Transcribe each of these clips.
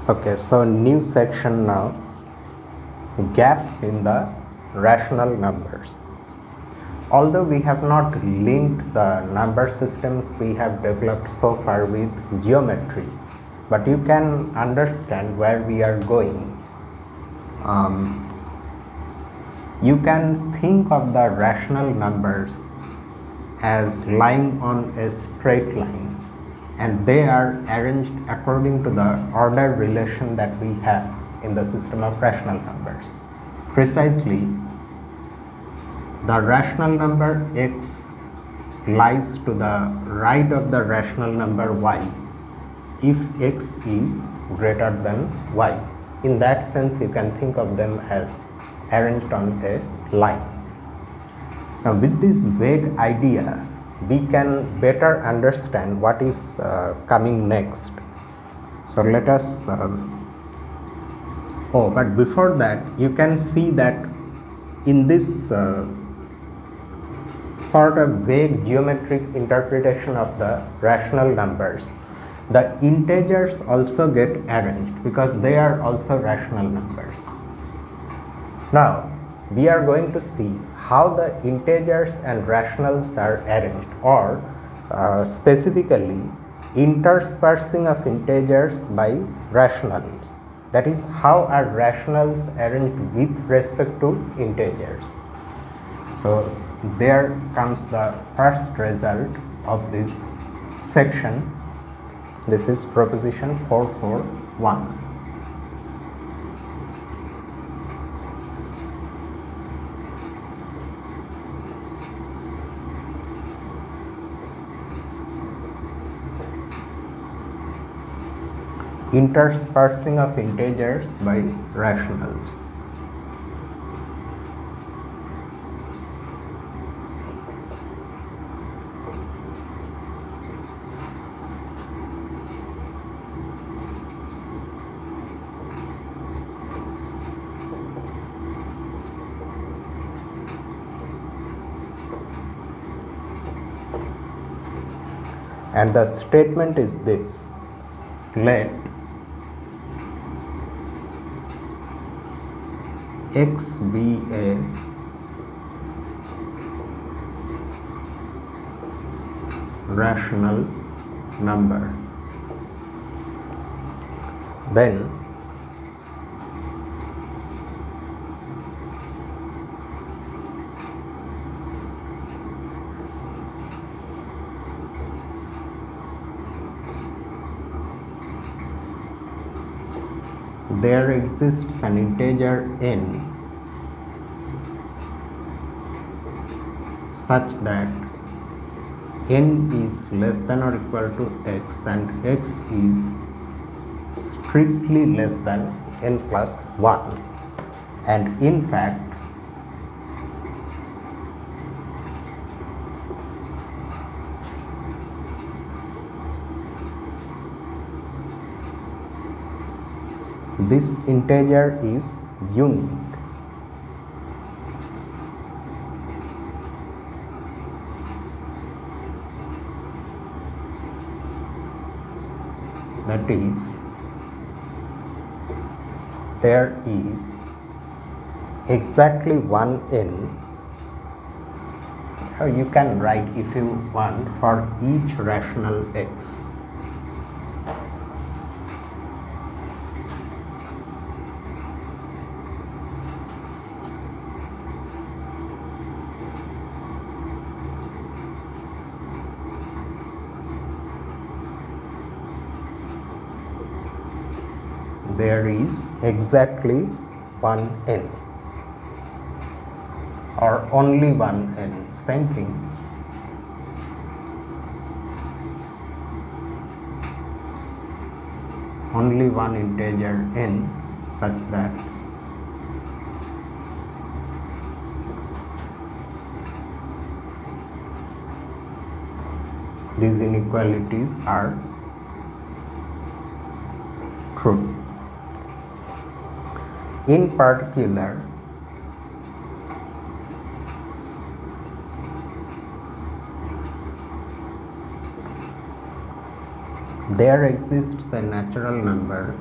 Okay, so new section now, gaps in the rational numbers. Although we have not linked the number systems we have developed so far with geometry, but you can understand where we are going. You can think of the rational numbers as lying on a straight line, and they are arranged according to the order relation that we have in the system of rational numbers. Precisely, the rational number x lies to the right of the rational number y if x is greater than y. In that sense, you can think of them as arranged on a line. Now, with this vague idea, we can better understand what is coming next. So let us but before that, you can see that in this sort of vague geometric interpretation of the rational numbers, the integers also get arranged because they are also rational numbers. Now, we are going to see how the integers and rationals are arranged, or specifically interspersing of integers by rationals. That is, how are rationals arranged with respect to integers. So there comes the first result of this section. This is proposition 441. Interspersing of integers by rationals. And the statement is this: let x be a rational number, then there exists an integer n such that n is less than or equal to x and x is strictly less than n plus 1, and in fact this integer is unique. That is, there is exactly one n, or you can write if you want, for each rational x. There is exactly one n, or only one n, same thing. Only one integer n such that these inequalities are true. In particular, there exists a natural number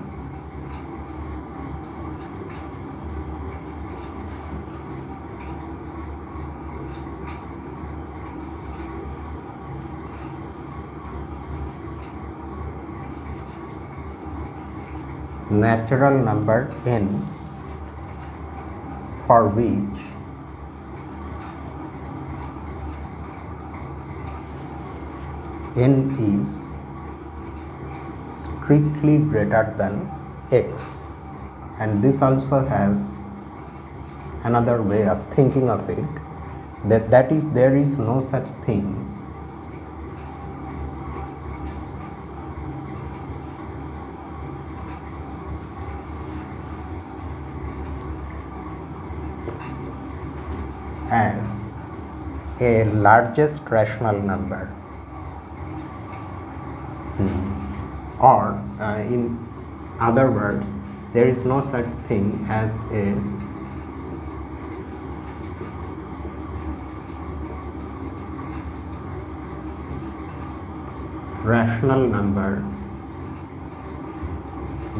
natural number n for which n is strictly greater than x, and this also has another way of thinking of it, that is there is no such thing as a largest rational number, or in other words, there is no such thing as a rational number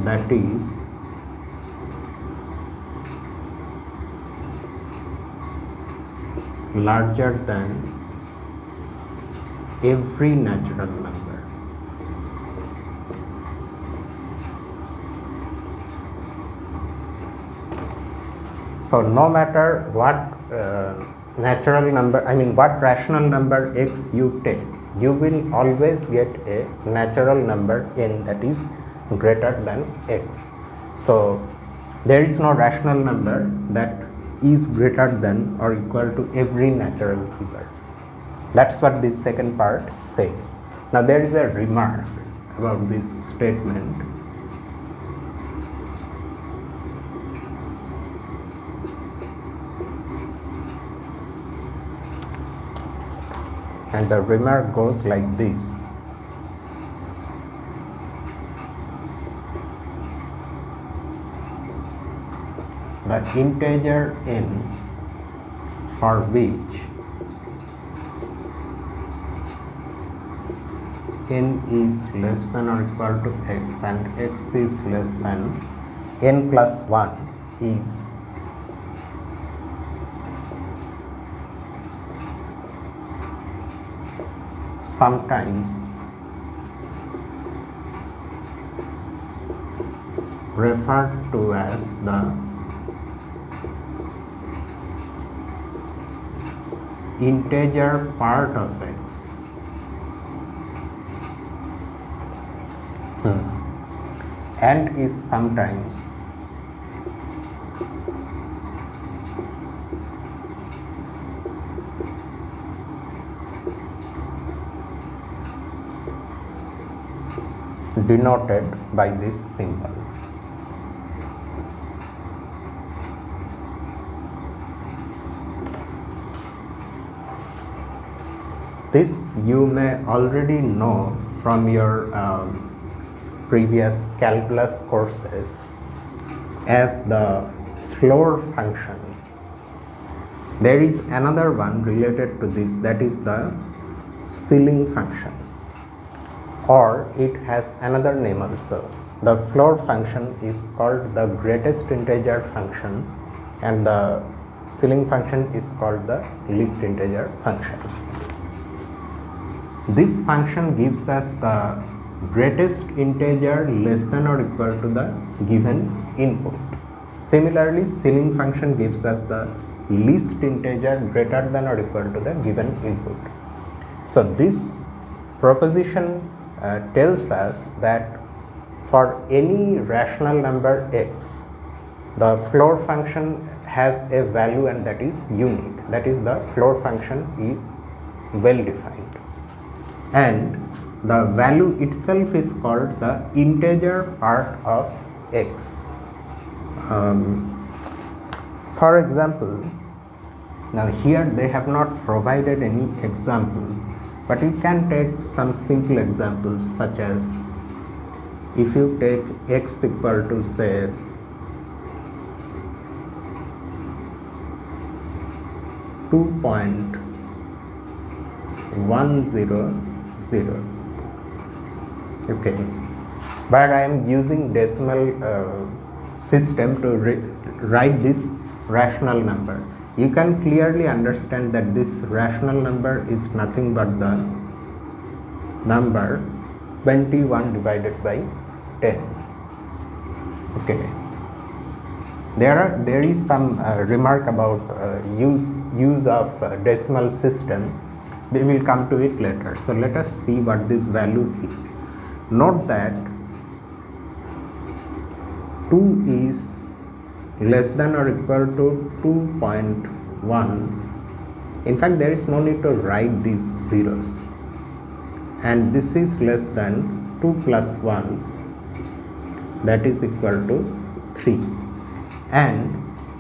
that is larger than every natural number. So no matter what natural number, what rational number x you take, you will always get a natural number n that is greater than x. So there is no rational number that is greater than or equal to every natural number. That's what this second part says. Now there is a remark about this statement. And the remark goes like this: the integer n for which n is less than or equal to x and x is less than n plus 1 is sometimes referred to as the integer part of x. And is sometimes denoted by this symbol. This you may already know from your previous calculus courses as the floor function. There is another one related to this, that is the ceiling function, or it has another name also. The floor function is called the greatest integer function and the ceiling function is called the least integer function. This function gives us the greatest integer less than or equal to the given input. Similarly, ceiling function gives us the least integer greater than or equal to the given input. So this proposition tells us that for any rational number x, the floor function has a value and that is unique. That is, the floor function is well defined, and the value itself is called the integer part of x. For example, now here they have not provided any example, but you can take some simple examples, such as if you take x equal to say 2.100, okay, but I am using decimal system to write this rational number. You can clearly understand that this rational number is nothing but the number 21 divided by 10. Okay, there is some remark about use of decimal system. We will come to it later. So let us see what this value is. Note that 2 is less than or equal to 2.1. In fact, there is no need to write these zeros, and this is less than 2 plus 1, that is equal to 3, and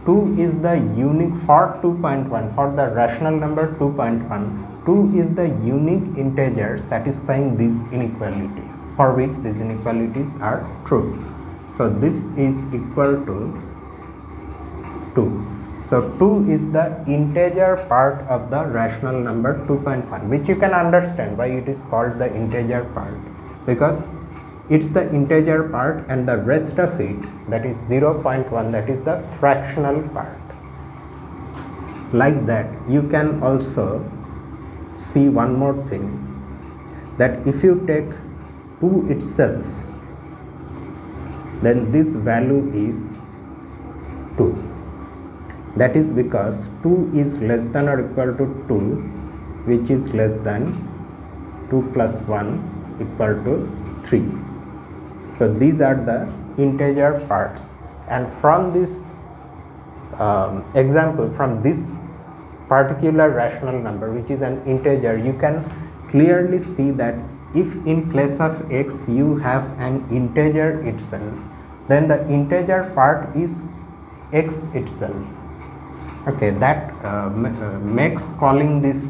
2 is the unique for 2.1, for the rational number 2.1. 2 is the unique integer satisfying these inequalities, for which these inequalities are true. So this is equal to 2. So 2 is the integer part of the rational number 2.1, which you can understand why it is called the integer part, because it's the integer part and the rest of it, that is 0.1, that is the fractional part. Like that, you can also see one more thing, that if you take 2 itself, then this value is 2. That is because 2 is less than or equal to 2, which is less than 2 plus 1 equal to 3. So these are the integer parts, and from this example, from this particular rational number, which is an integer, you can clearly see that if in place of x you have an integer itself, then the integer part is x itself. Okay, that makes calling this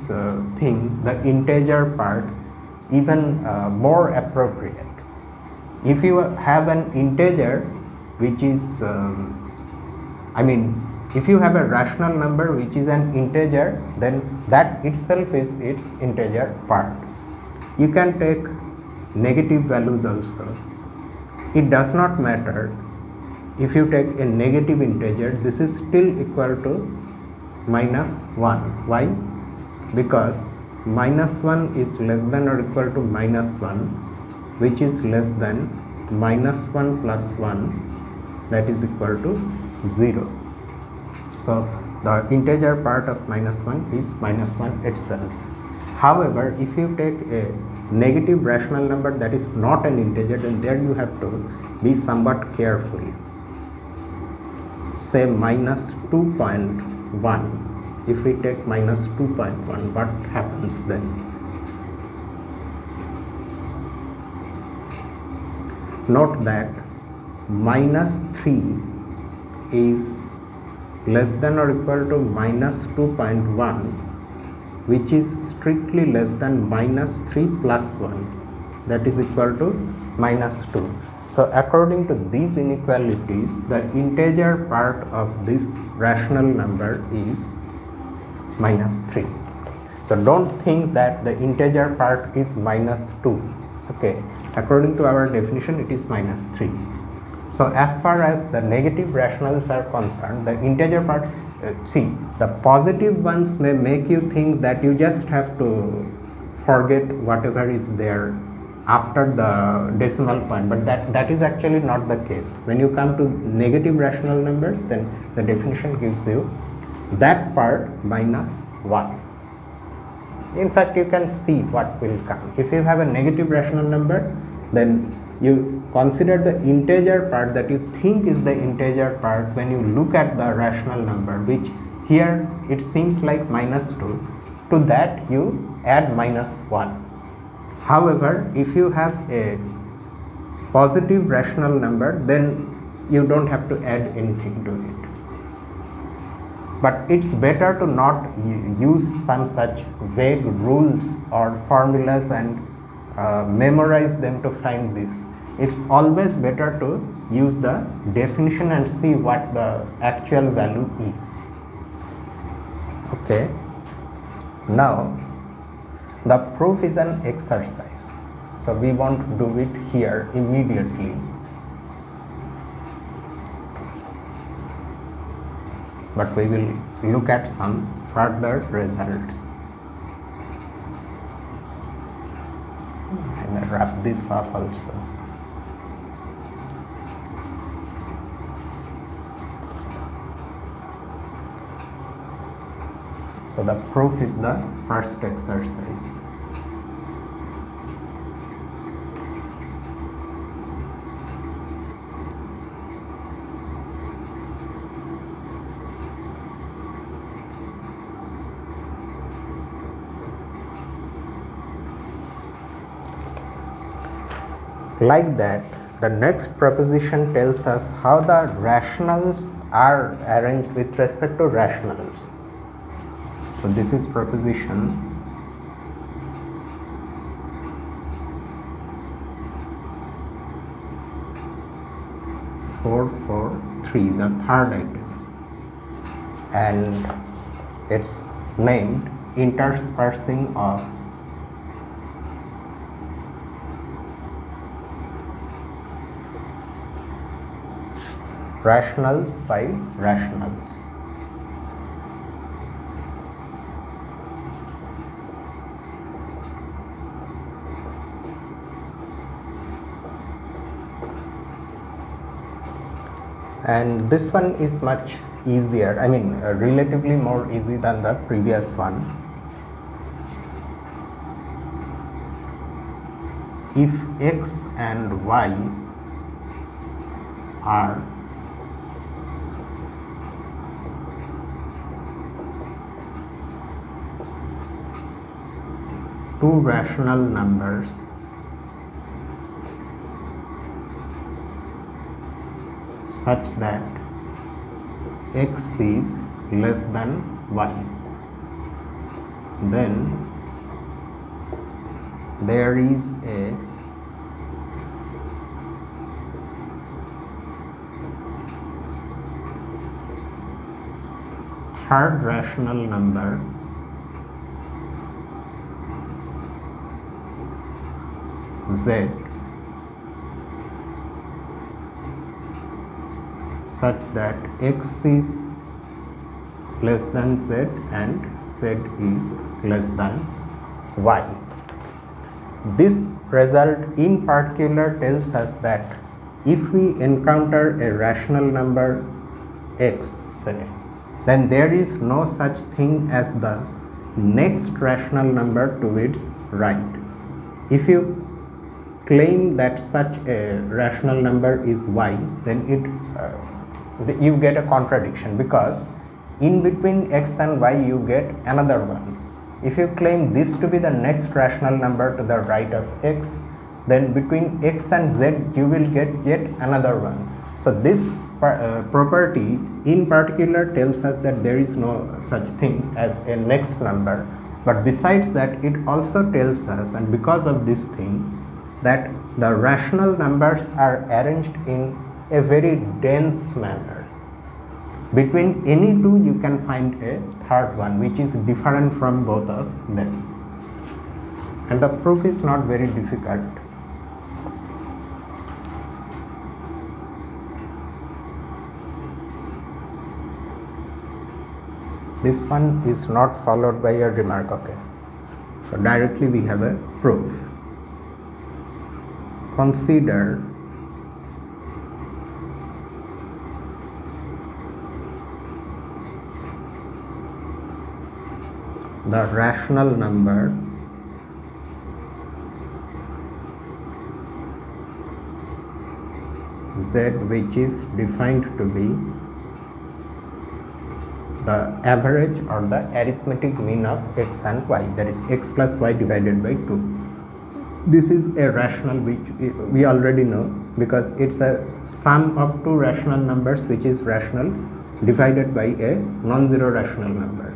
thing the integer part even more appropriate. If you have an integer which is if you have a rational number which is an integer, then that itself is its integer part. You can take negative values also. It does not matter. If you take a negative integer, this is still equal to minus 1. Why? Because minus 1 is less than or equal to minus 1, which is less than minus 1 plus 1, that is equal to 0. So the integer part of minus 1 is minus 1 itself. However, if you take a negative rational number that is not an integer, then there you have to be somewhat careful. Say minus 2.1. If we take minus 2.1, what happens then? Note that minus 3 is less than or equal to minus 2.1, which is strictly less than minus 3 plus 1, that is equal to minus 2. So according to these inequalities, the integer part of this rational number is minus 3. So don't think that the integer part is minus 2. Okay, according to our definition, it is minus 3. So as far as the negative rationals are concerned, the integer part, the positive ones may make you think that you just have to forget whatever is there after the decimal point, but that is actually not the case. When you come to negative rational numbers, then the definition gives you that part minus 1. In fact, you can see what will come. If you have a negative rational number, then you consider the integer part that you think is the integer part when you look at the rational number, which here it seems like minus 2. To that you add minus 1. However, if you have a positive rational number, then you don't have to add anything to it. But it's better to not use some such vague rules or formulas and memorize them to find this. It's always better to use the definition and see what the actual value is. Okay. Now, the proof is an exercise. So we won't do it here immediately. But we will look at some further results. And wrap this off also. So the proof is the first exercise. Like that, the next proposition tells us how the rationals are arranged with respect to rationals. So this is proposition 443, the third item, and it's named interspersing of rationals by rationals. And this one is much easier, relatively more easy than the previous one. If x and y are two rational numbers such that x is less than y, then there is a third rational number z such that x is less than z and z is less than y. This result in particular tells us that if we encounter a rational number x, say, then there is no such thing as the next rational number to its right. If you claim that such a rational number is y, then you get a contradiction, because in between x and y you get another one. If you claim this to be the next rational number to the right of x, then between x and z you will get yet another one. So this property in particular tells us that there is no such thing as a next number, but besides that it also tells us, and because of this thing, that the rational numbers are arranged in a very dense manner. Between any two you can find a third one which is different from both of them, and the proof is not very difficult. This one is not followed by a remark, okay? So directly we have a proof. Consider the rational number z, which is defined to be the average or the arithmetic mean of x and y, that is x plus y divided by 2. This is a rational which we already know, because it's a sum of two rational numbers which is rational divided by a non-zero rational number.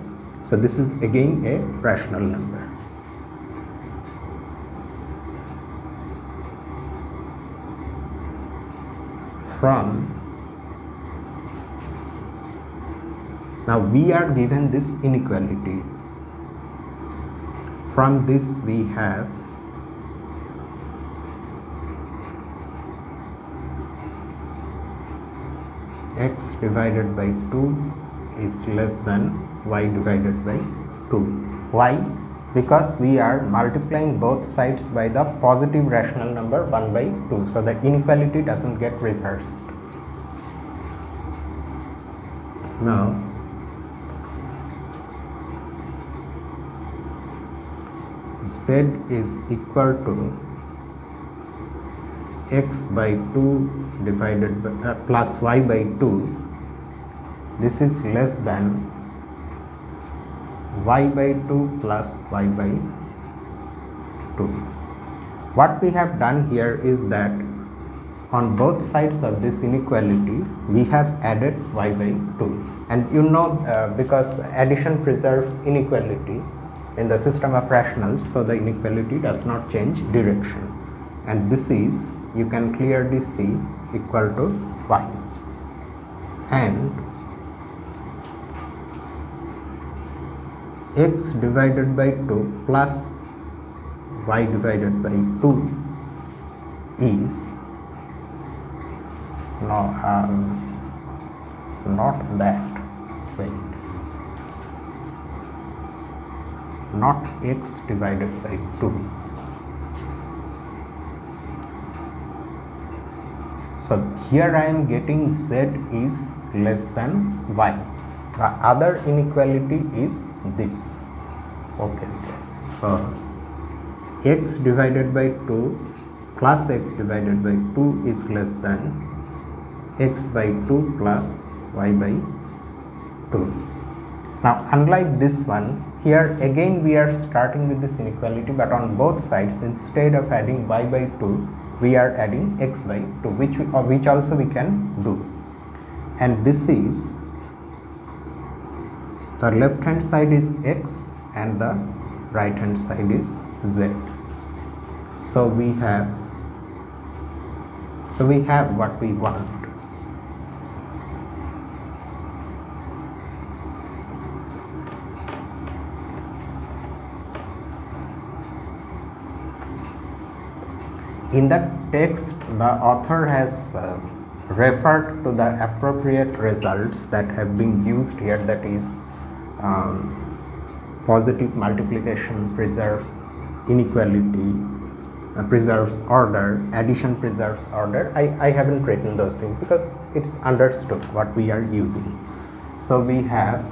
So this is again a rational number. Now we are given this inequality. From this we have x divided by 2 is less than y divided by 2. Why? Because we are multiplying both sides by the positive rational number 1 by 2. So the inequality doesn't get reversed. Now z is equal to x by 2 divided by plus y by 2, this is less than y by 2 plus y by 2. What we have done here is that on both sides of this inequality we have added y by 2, and you know because addition preserves inequality in the system of rationals, so the inequality does not change direction, and this is, you can clearly see, equal to y, and x divided by 2 plus y divided by 2 is not that, wait, not x divided by 2. So here I am getting z is less than y. The other inequality is this. Okay. So x divided by 2 plus x divided by 2 is less than x by 2 plus y by 2. Now unlike this one, here again we are starting with this inequality, but on both sides instead of adding y by 2 we are adding x by 2, which also we can do, and this is, the left hand side is x and the right hand side is z. So we have what we want. In the text, the author has referred to the appropriate results that have been used here, that is positive multiplication preserves inequality, preserves order, addition preserves order. I haven't written those things because it's understood what we are using. So we have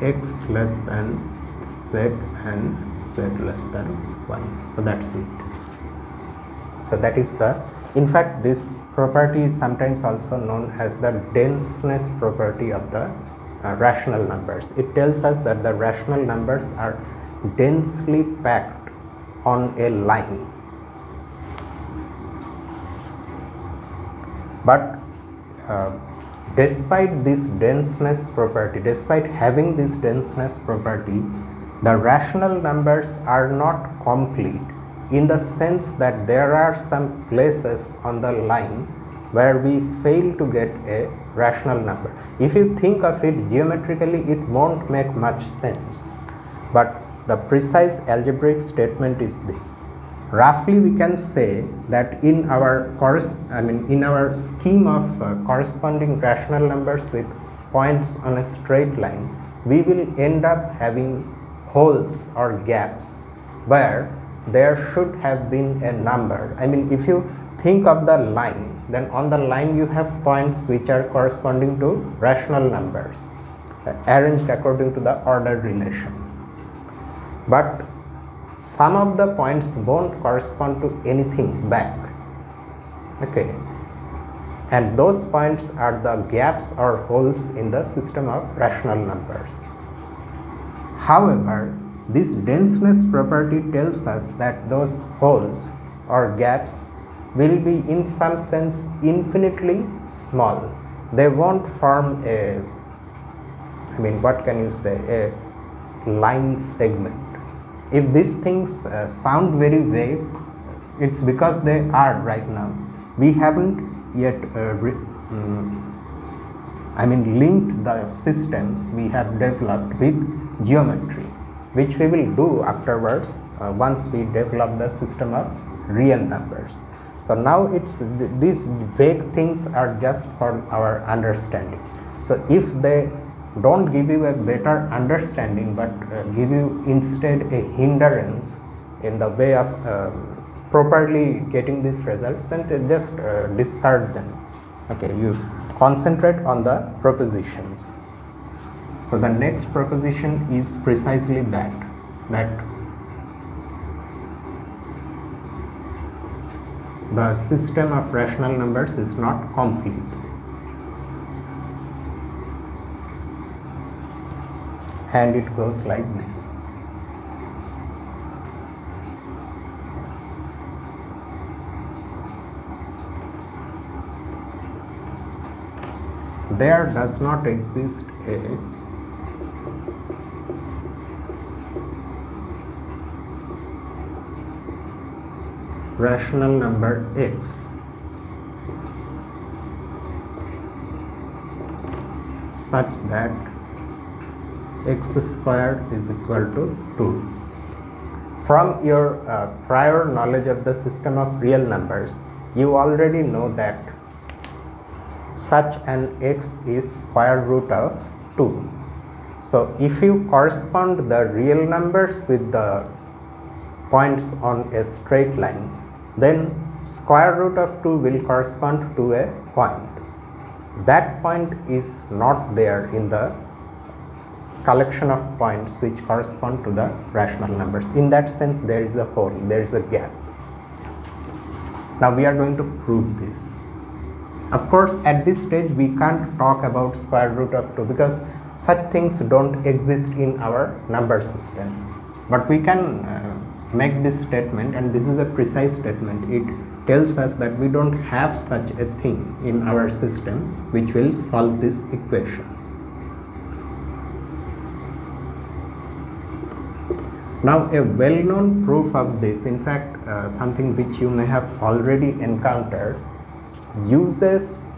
x less than z and z less than y. So that's it. So that is the, in fact this property is sometimes also known as the denseness property of the rational numbers. It tells us that the rational numbers are densely packed on a line, but despite this denseness property, despite having this denseness property, the rational numbers are not complete, in the sense that there are some places on the line where we fail to get a rational number. If you think of it geometrically, it won't make much sense, but the precise algebraic statement is this. Roughly we can say that in our scheme of corresponding rational numbers with points on a straight line, we will end up having holes or gaps where there should have been a number. If you think of the line, then on the line you have points which are corresponding to rational numbers arranged according to the order relation, but some of the points won't correspond to anything back, okay, and those points are the gaps or holes in the system of rational numbers. However, this denseness property tells us that those holes or gaps will be in some sense infinitely small. They won't form a, what can you say, a line segment. If these things sound very vague, it's because they are right now. We haven't yet linked the systems we have developed with geometry, which we will do afterwards once we develop the system of real numbers. So now these vague things are just for our understanding. So if they don't give you a better understanding, but give you instead a hindrance in the way of properly getting these results, then just discard them. Okay, you concentrate on the propositions. So the next proposition is precisely that the system of rational numbers is not complete. And it goes like this. There does not exist a rational number x such that x squared is equal to 2. From your prior knowledge of the system of real numbers, you already know that such an x is square root of 2. So if you correspond the real numbers with the points on a straight line, then square root of 2 will correspond to a point. That point is not there in the collection of points which correspond to the rational numbers. In that sense, there is a hole, there is a gap. Now we are going to prove this. Of course, at this stage we can't talk about square root of 2 because such things don't exist in our number system. But we can make this statement, and this is a precise statement. It tells us that we don't have such a thing in our system which will solve this equation. Now a well-known proof of this, in fact something which you may have already encountered, uses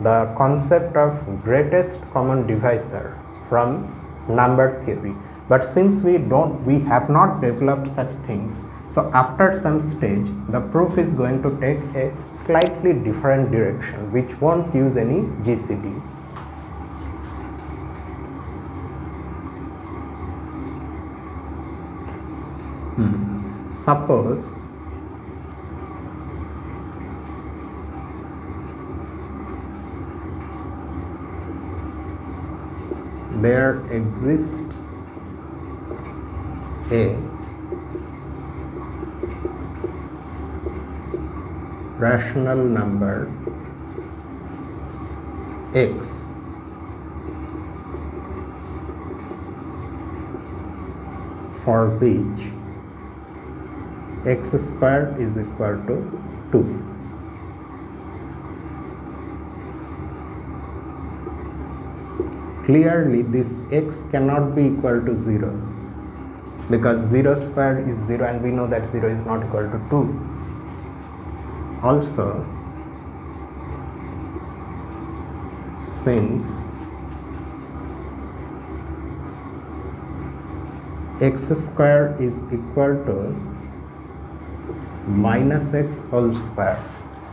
the concept of greatest common divisor from number theory. But since we have not developed such things, so after some stage the proof is going to take a slightly different direction which won't use any GCD. Suppose there exists a rational number x for which x squared is equal to 2. Clearly this x cannot be equal to 0 because 0 squared is 0 and we know that 0 is not equal to 2. Also, since x squared is equal to minus x whole square,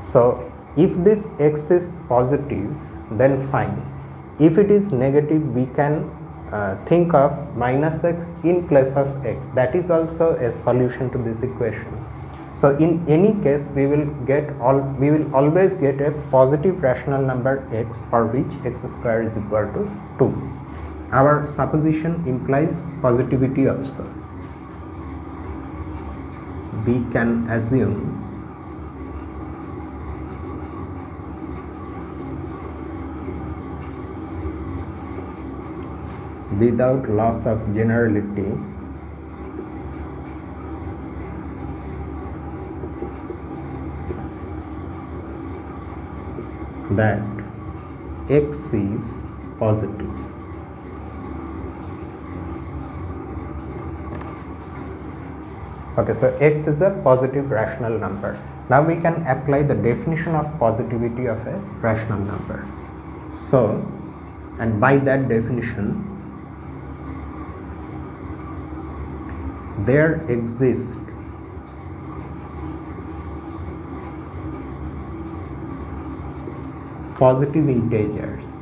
so if this x is positive then fine. If it is negative, we can think of minus x in place of x. That is also a solution to this equation. So in any case, we will always get a positive rational number x for which x squared is equal to 2. Our supposition implies positivity also. We can assume without loss of generality that x is positive. Okay, so x is the positive rational number. Now we can apply the definition of positivity of a rational number. So, and by that definition, there exist positive integers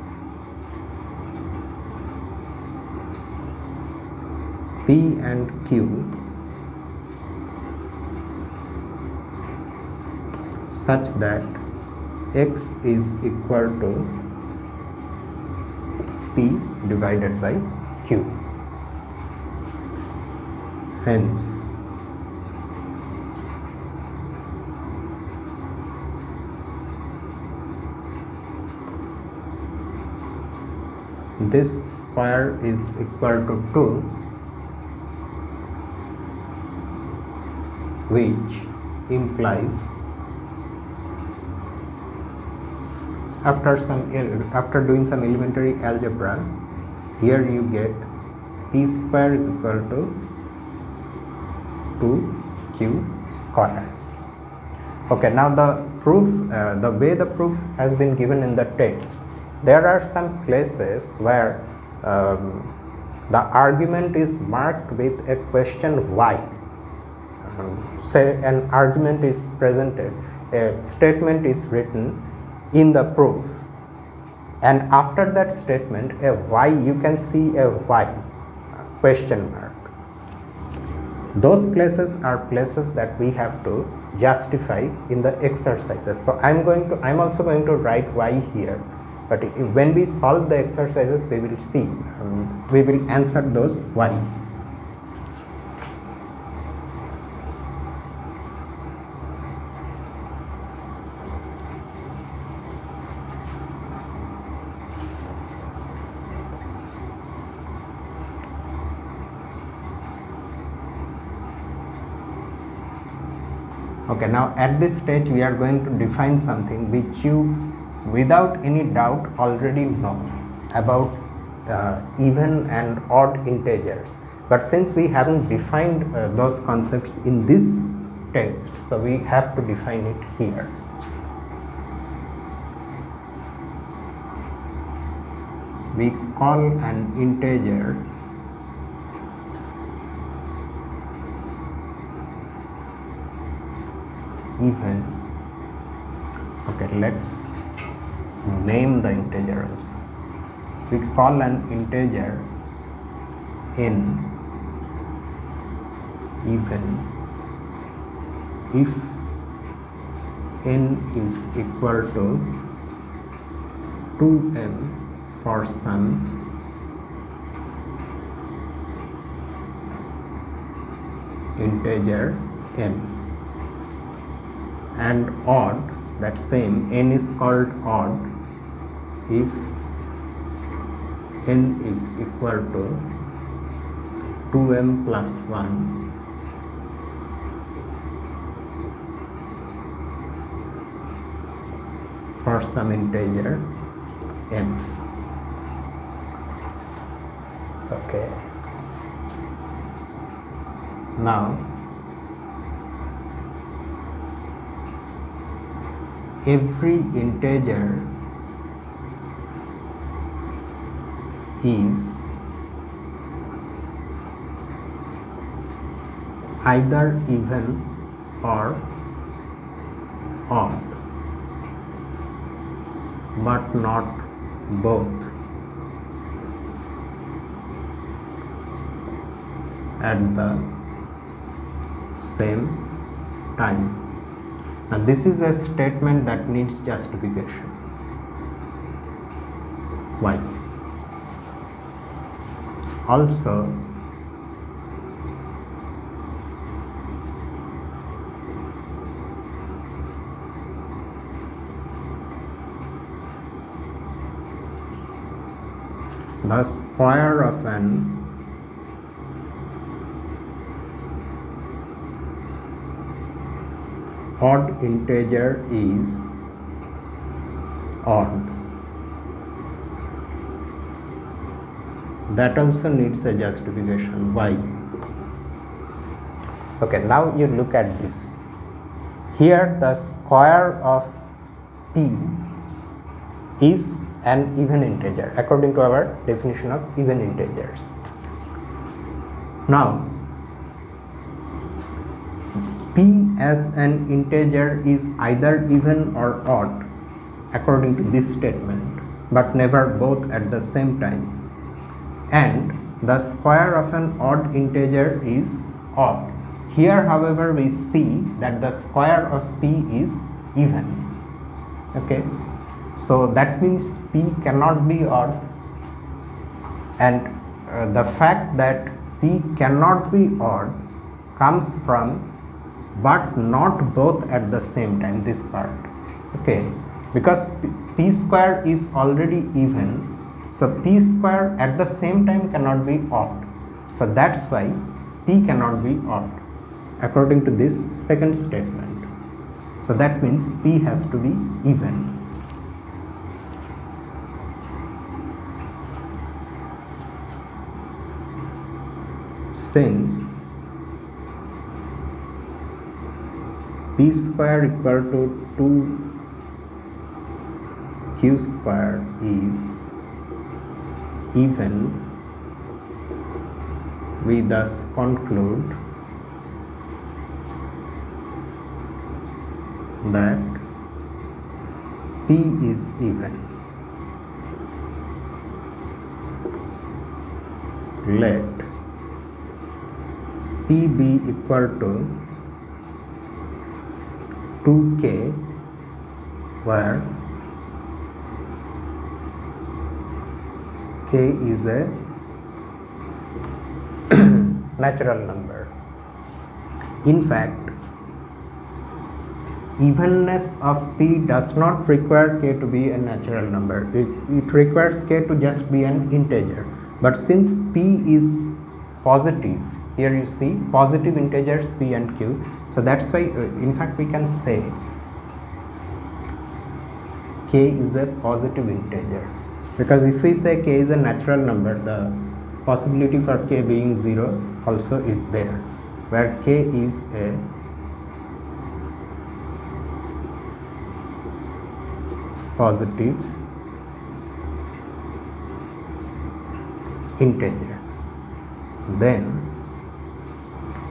p and q such that x is equal to P divided by Q. Hence, this square is equal to 2, which implies after doing some elementary algebra, here you get P square is equal to 2Q square. Okay, now the proof, the way the proof has been given in the text, there are some places where the argument is marked with a question why. Say an argument is presented, a statement is written in the proof, and after that statement a why, you can see a why question mark. Those places are places that we have to justify in the exercises. So I'm also going to write why here, but when we solve the exercises we will see, we will answer those whys. Okay, now at this stage we are going to define something which you without any doubt already know about even and odd integers, but since we haven't defined those concepts in this text, so we have to define it here. We call an integer even. Okay, let's name the integer also. We call an integer n even if n is equal to 2m for some integer n, and odd, that same n is called odd if n is equal to 2m plus 1 for some integer m. Okay, now every integer is either even or odd, but not both at the same time. Now this is a statement that needs justification. Why? Also, the square of an odd integer is odd. That also needs a justification. Why? Okay, now you look at this. Here the square of p is an even integer according to our definition of even integers. Now p as an integer is either even or odd according to this statement, but never both at the same time, and the square of an odd integer is odd. Here however we see that the square of p is even. Okay, so that means p cannot be odd. and the fact that p cannot be odd comes from but not both at the same time, this part, okay, because p square is already even, so p square at the same time cannot be odd, so that's why p cannot be odd according to this second statement. So that means p has to be even. Since p square equal to 2q square is even, we thus conclude that p is even. Let p be equal to 2k, where k is a natural number. In fact, evenness of p does not require k to be a natural number. It requires k to just be an integer. But since p is positive, here you see positive integers p and q, so that's why in fact we can say k is a positive integer, because if we say k is a natural number, the possibility for k being 0 also is there, where k is a positive integer. Then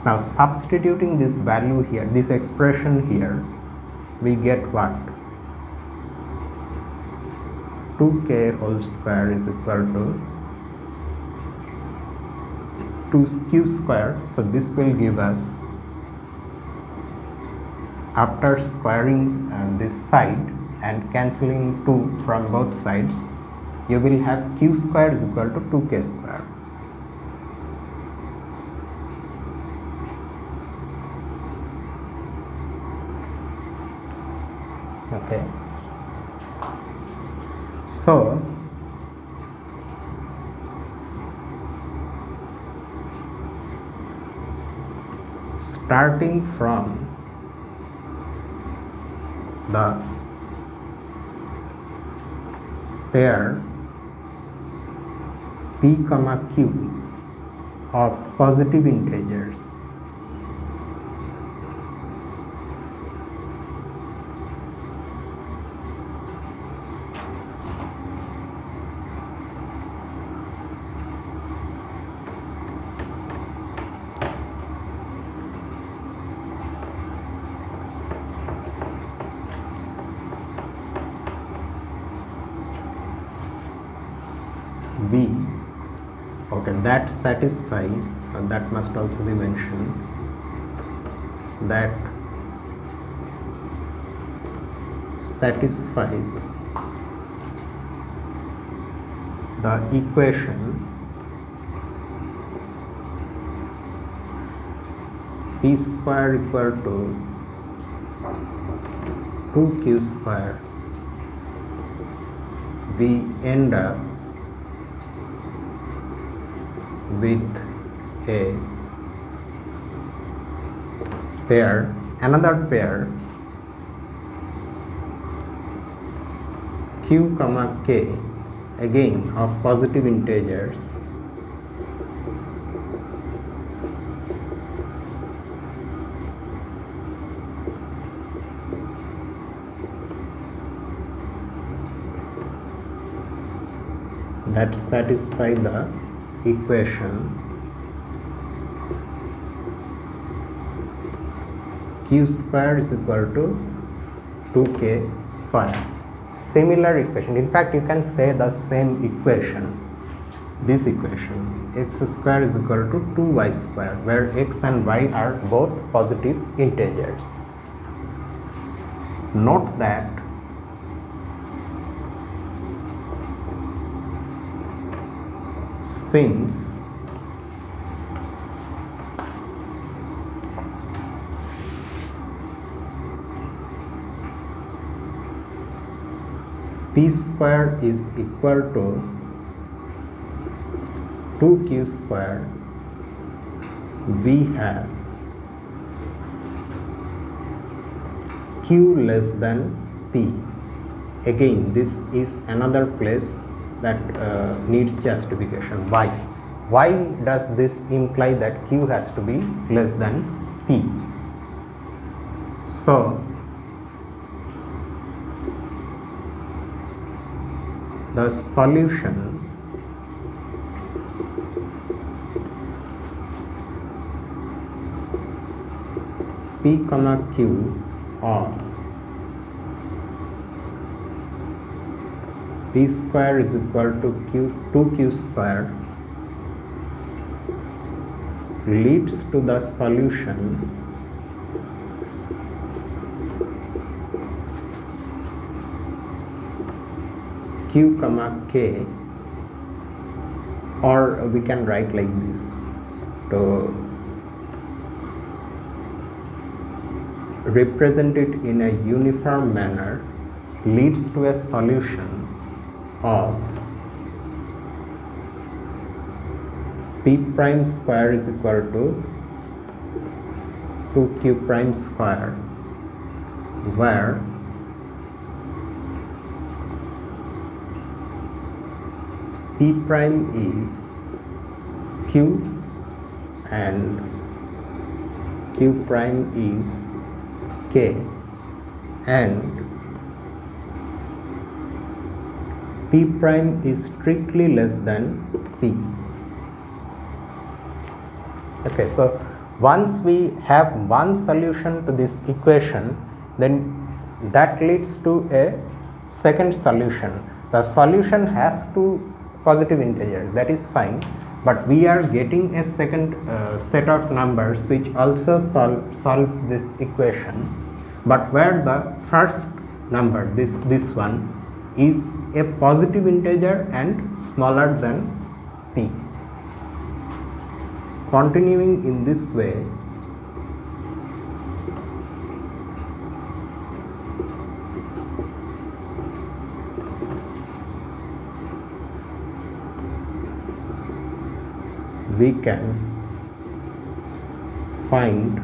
now substituting this value here, this expression here, we get what? 2k whole square is equal to 2q square. So this will give us, after squaring this side and cancelling 2 from both sides, you will have q square is equal to 2k square. Okay, so starting from the pair p comma q of positive integers, b, okay, that satisfy, that must also be mentioned, that satisfies the equation p square equal to 2q square, we end up with a pair, another pair q comma k, again of positive integers, that satisfy the equation q square is equal to 2k square. Similar equation, in fact you can say the same equation, this equation x square is equal to 2y square, where x and y are both positive integers. Note that since p square is equal to 2q square, we have q less than p. Again, this is another place that needs justification. Why does this imply that q has to be less than p? So the solution p comma q of p square is equal to 2q square leads to the solution q comma k, or we can write like this to represent it in a uniform manner, leads to a solution of p prime square is equal to 2q prime square, where p prime is q and q prime is k, and p prime is strictly less than p. Okay, so once we have one solution to this equation, then that leads to a second solution. The solution has two positive integers, that is fine, but we are getting a second set of numbers which also solves this equation, but where the first number, this one, is a positive integer and smaller than p. Continuing in this way, we can find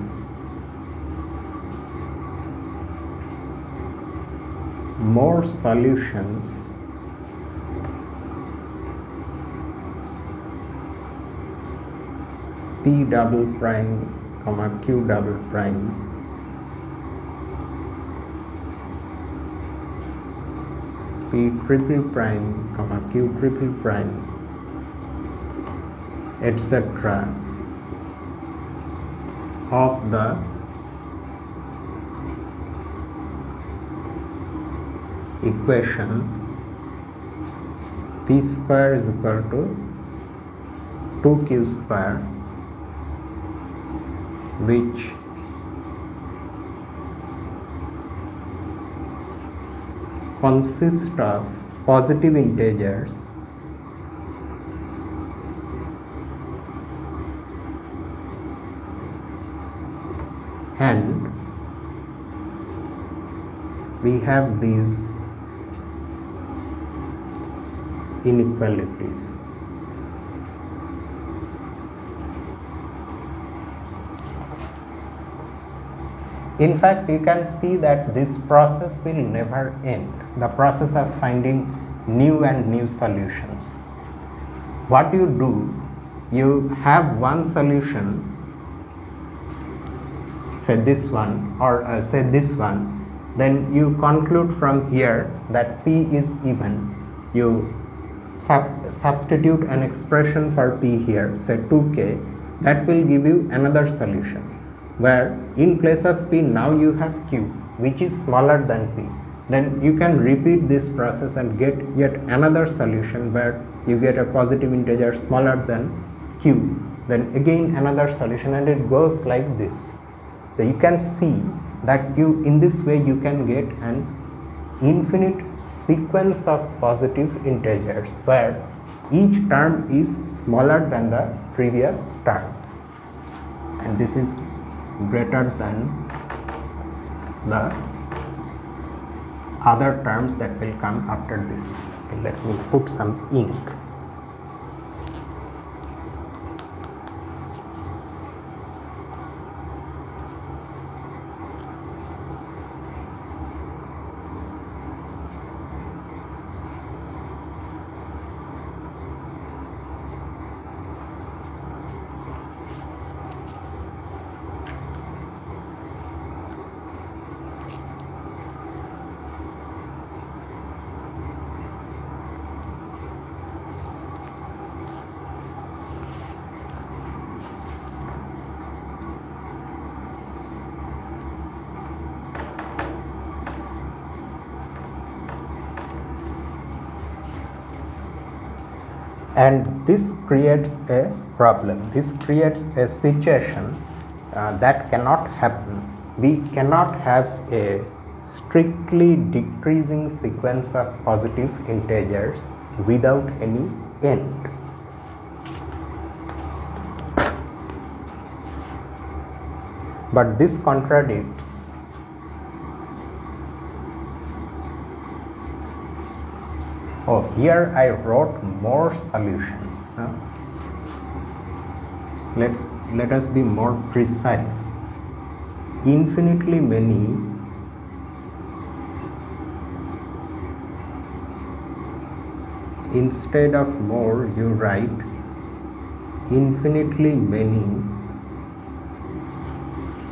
more solutions p double prime comma q double prime p triple prime comma q triple prime, etc. of the equation p square is equal to 2q square, which consists of positive integers and we have these inequalities. In fact, you can see that this process will never end, the process of finding new and new solutions. What you do, you have one solution, say this one, or say this one, then you conclude from here that p is even. You substitute an expression for p here, say 2k, that will give you another solution, where in place of p now you have q, which is smaller than p. Then you can repeat this process and get yet another solution where you get a positive integer smaller than q, then again another solution, and it goes like this. So you can see that in this way you can get an infinite sequence of positive integers where each term is smaller than the previous term, and this is greater than the other terms that will come after this. Okay, let me put some ink. And this creates a problem. This creates a situation that cannot happen. We cannot have a strictly decreasing sequence of positive integers without any end. But this contradicts here I wrote more solutions. Let us be more precise. Infinitely many instead of more you write infinitely many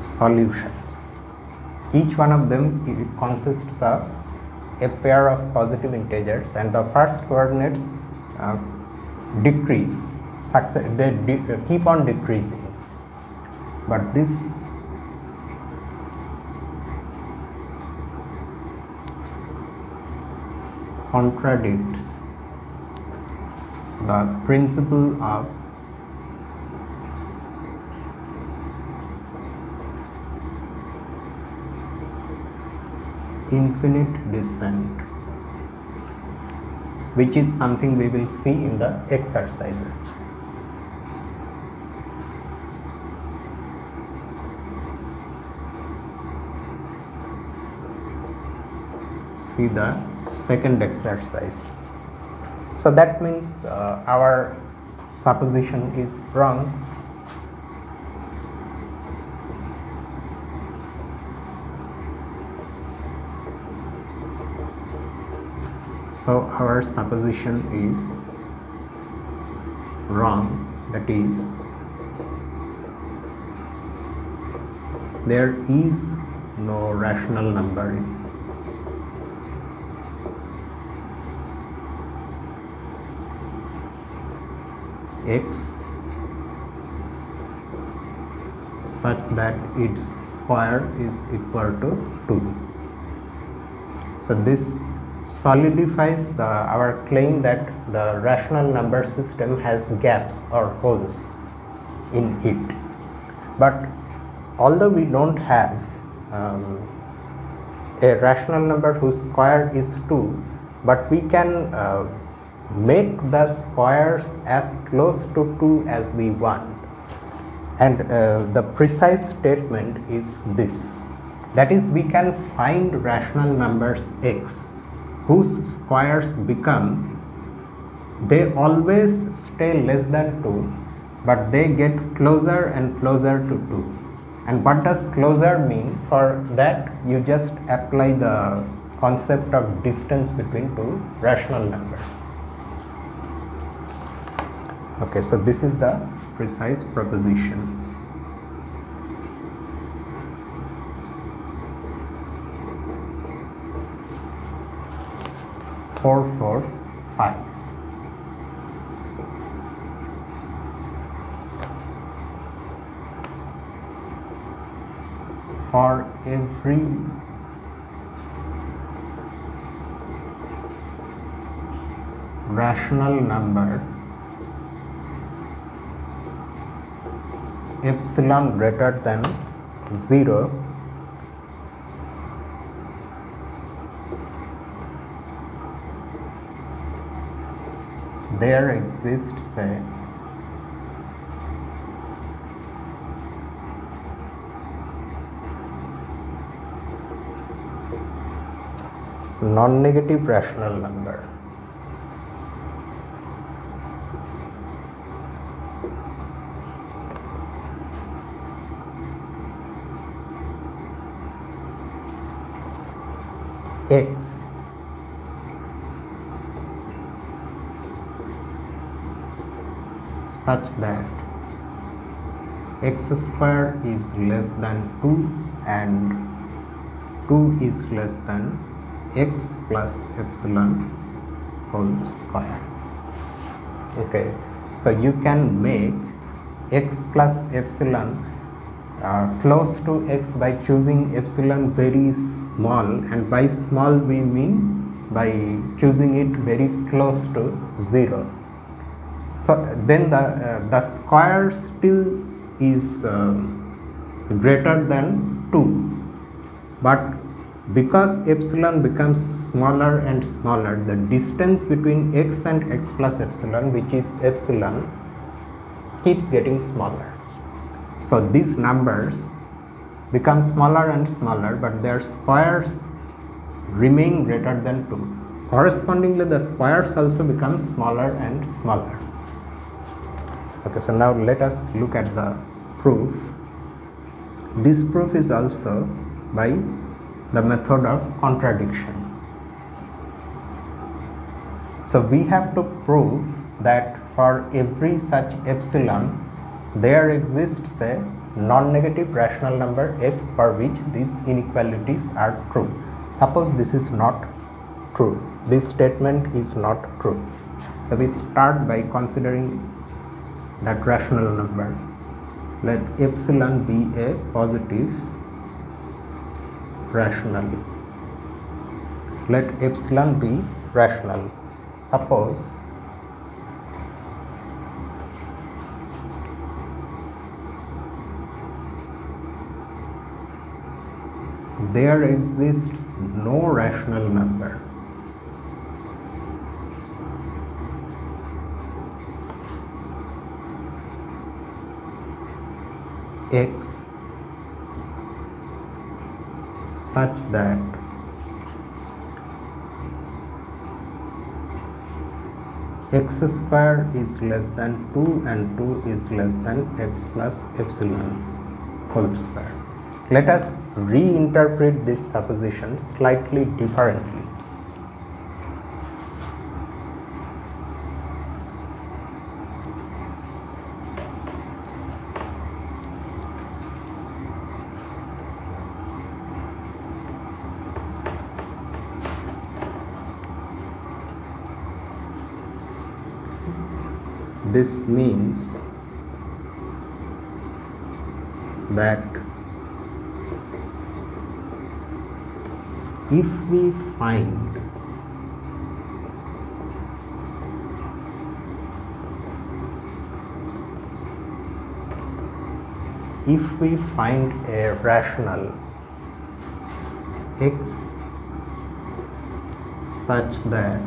solutions. Each one of them consists of a pair of positive integers, and the first coordinates decrease, they keep on decreasing, but this contradicts the principle of infinite descent, which is something we will see in the exercises. See the second exercise. So that means our supposition is wrong. So our supposition is wrong, that is, there is no rational number x such that its square is equal to 2. So this solidifies our claim that the rational number system has gaps or holes in it. But although we don't have a rational number whose square is 2, but we can make the squares as close to 2 as we want. And the precise statement is this, that is, we can find rational numbers x whose squares become, they always stay less than 2, but they get closer and closer to 2. And what does closer mean? For that you just apply the concept of distance between two rational numbers. Okay, so this is the precise proposition. Four, 5. For every rational number epsilon greater than 0, there exists a non-negative rational number. X such that x square is less than 2 and 2 is less than x plus epsilon whole square. Okay, so you can make x plus epsilon close to x by choosing epsilon very small, and by small we mean by choosing it very close to 0. So then the square still is greater than 2, but because epsilon becomes smaller and smaller, the distance between x and x plus epsilon, which is epsilon, keeps getting smaller. So these numbers become smaller and smaller, but their squares remain greater than 2. Correspondingly, the squares also become smaller and smaller. Okay, so now let us look at the proof. This proof is also by the method of contradiction. So we have to prove that for every such epsilon, there exists a non-negative rational number x for which these inequalities are true. Suppose this is not true, this statement is not true. So we start by considering that rational number. Let epsilon be a positive rational. Let epsilon be rational. Suppose there exists no rational number x such that x square is less than 2 and 2 is less than x plus epsilon whole square. Let us reinterpret this supposition slightly differently. This means that if we find a rational x such that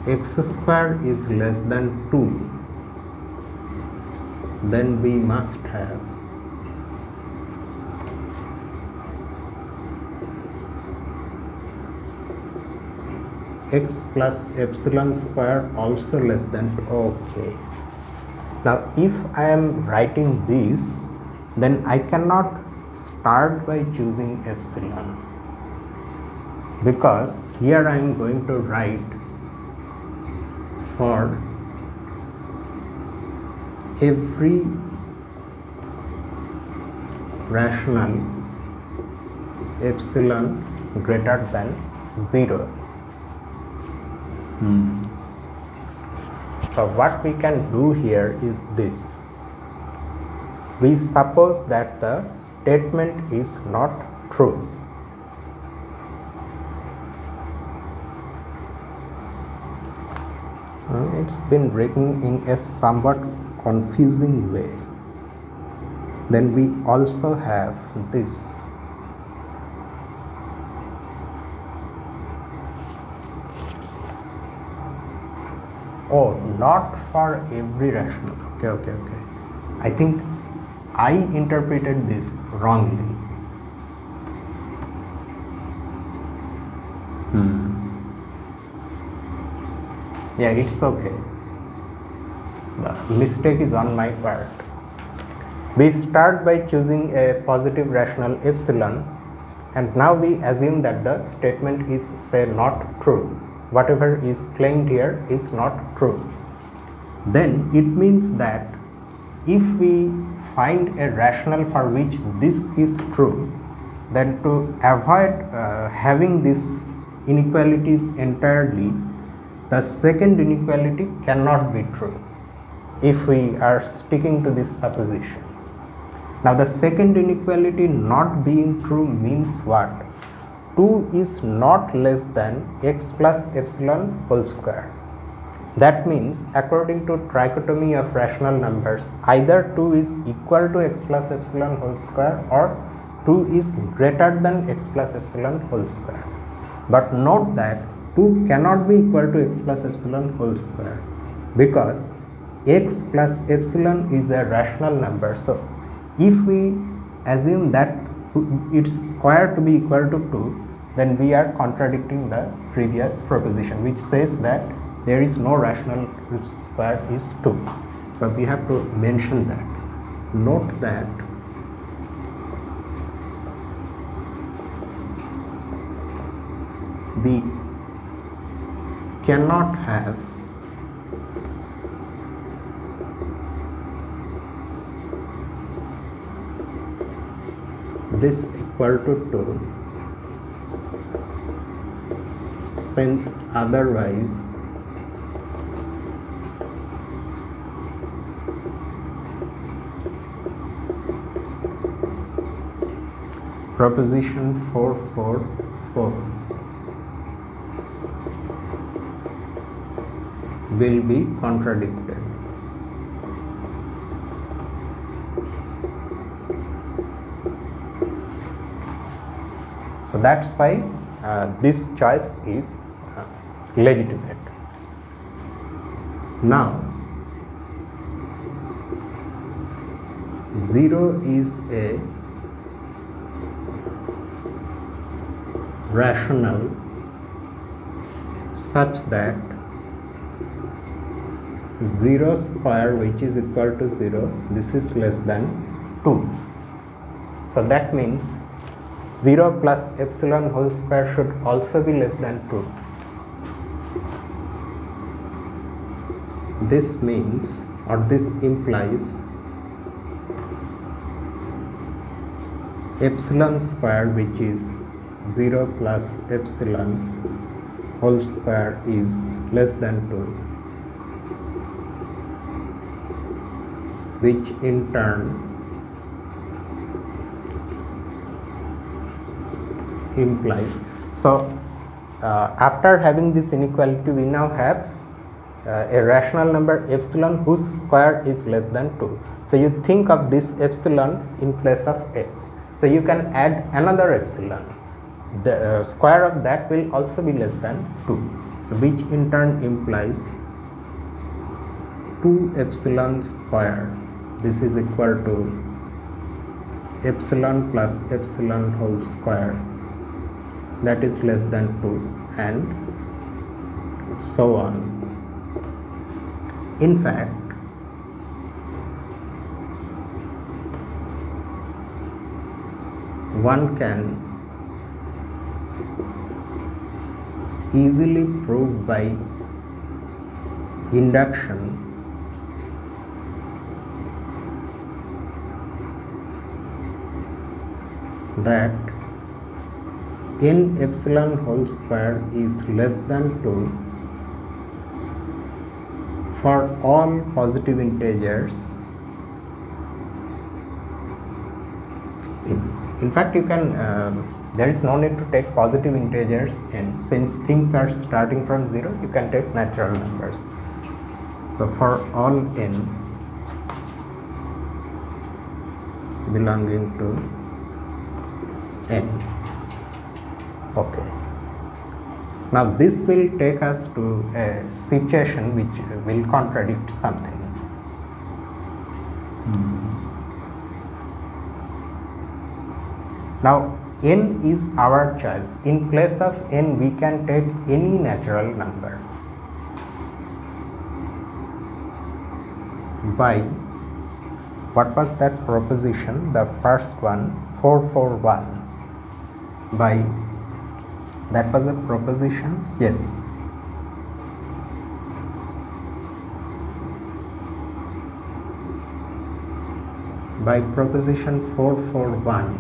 x square is less than 2, then we must have x plus epsilon square also less than 2. Okay. Now if I am writing this, then I cannot start by choosing epsilon, because here I am going to write for every rational epsilon greater than 0. So what we can do here is this. We suppose that the statement is not true. It's been written in a somewhat confusing way. Then we also have this. Oh, not for every rational. Okay. I think I interpreted this wrongly. Yeah, it's okay. The mistake is on my part. We start by choosing a positive rational epsilon, and now we assume that the statement is say not true. Whatever is claimed here is not true. Then it means that if we find a rational for which this is true, then to avoid having these inequalities entirely, the second inequality cannot be true if we are sticking to this supposition. Now the second inequality not being true means what? 2 is not less than x plus epsilon whole square. That means according to trichotomy of rational numbers, either 2 is equal to x plus epsilon whole square or 2 is greater than x plus epsilon whole square. But note that 2 cannot be equal to x plus epsilon whole square because x plus epsilon is a rational number. So if we assume that its square to be equal to 2, then we are contradicting the previous proposition which says that there is no rational whose square is 2. So we have to mention that. Note that we cannot have this equal to 2 since otherwise proposition 444 will be contradicted. So that's why this choice is legitimate. Now 0 is a rational such that 0 square which is equal to 0, this is less than 2. So that means 0 plus epsilon whole square should also be less than 2. This means, or this implies, epsilon square which is 0 plus epsilon whole square is less than 2, which in turn implies. So after having this inequality, we now have a rational number epsilon whose square is less than 2. So you think of this epsilon in place of x. So you can add another epsilon. The square of that will also be less than 2, which in turn implies 2 epsilon square. This is equal to epsilon plus epsilon whole square, that is less than 2, and so on. In fact, one can easily prove by induction that n epsilon whole square is less than 2 for all positive integers. In fact, you can there is no need to take positive integers, and since things are starting from 0, you can take natural numbers. So for all n belonging to n. Okay. Now this will take us to a situation which will contradict something. Now n is our choice. In place of n we can take any natural number. By what was that proposition? The first one, 441. By that was a proposition? Yes. By proposition 441,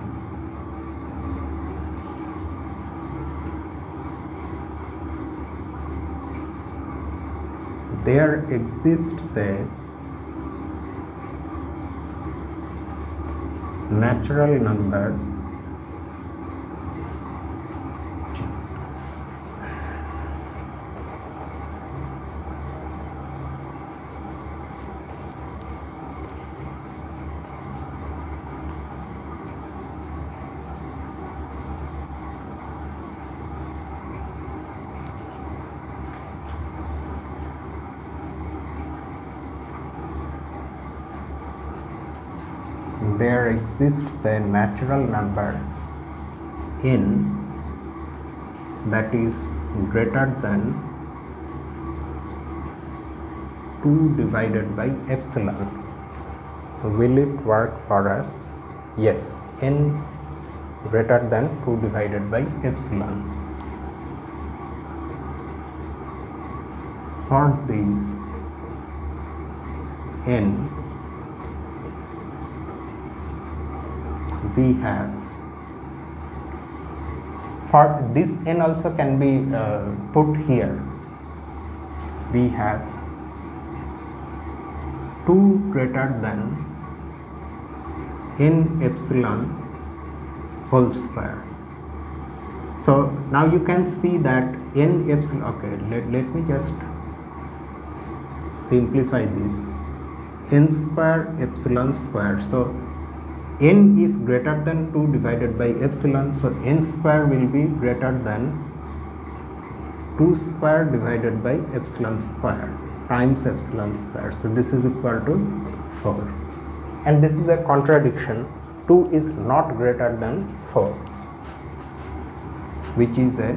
there exists a natural number there exists a natural number n that is greater than 2 divided by epsilon. Will it work for us? Yes, n greater than 2 divided by epsilon. For this n, we have, for this n also can be put here, we have 2 greater than n epsilon whole square. So now you can see that n epsilon, okay, let me just simplify this, n square epsilon square. So n is greater than 2 divided by epsilon, so n square will be greater than 2 square divided by epsilon square times epsilon square. So this is equal to 4, and this is a contradiction. 2 is not greater than 4, which is a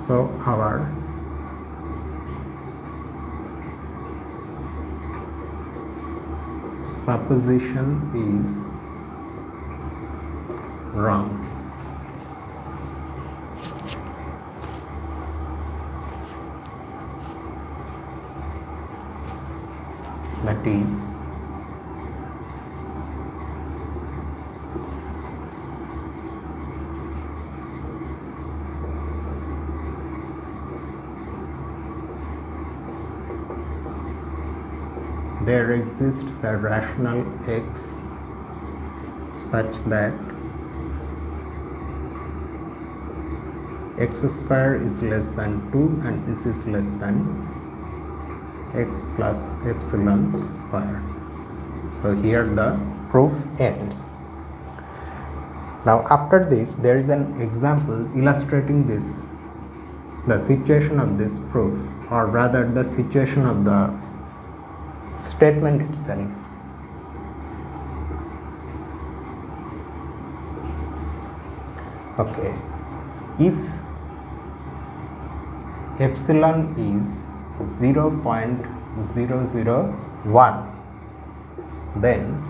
so our supposition is wrong. That is, there exists a rational x such that x square is less than 2 and this is less than x plus epsilon square. So here the proof ends. Now after this there is an example illustrating this, the situation of this proof, or rather the situation of the statement itself. Okay, if epsilon is 0.001, then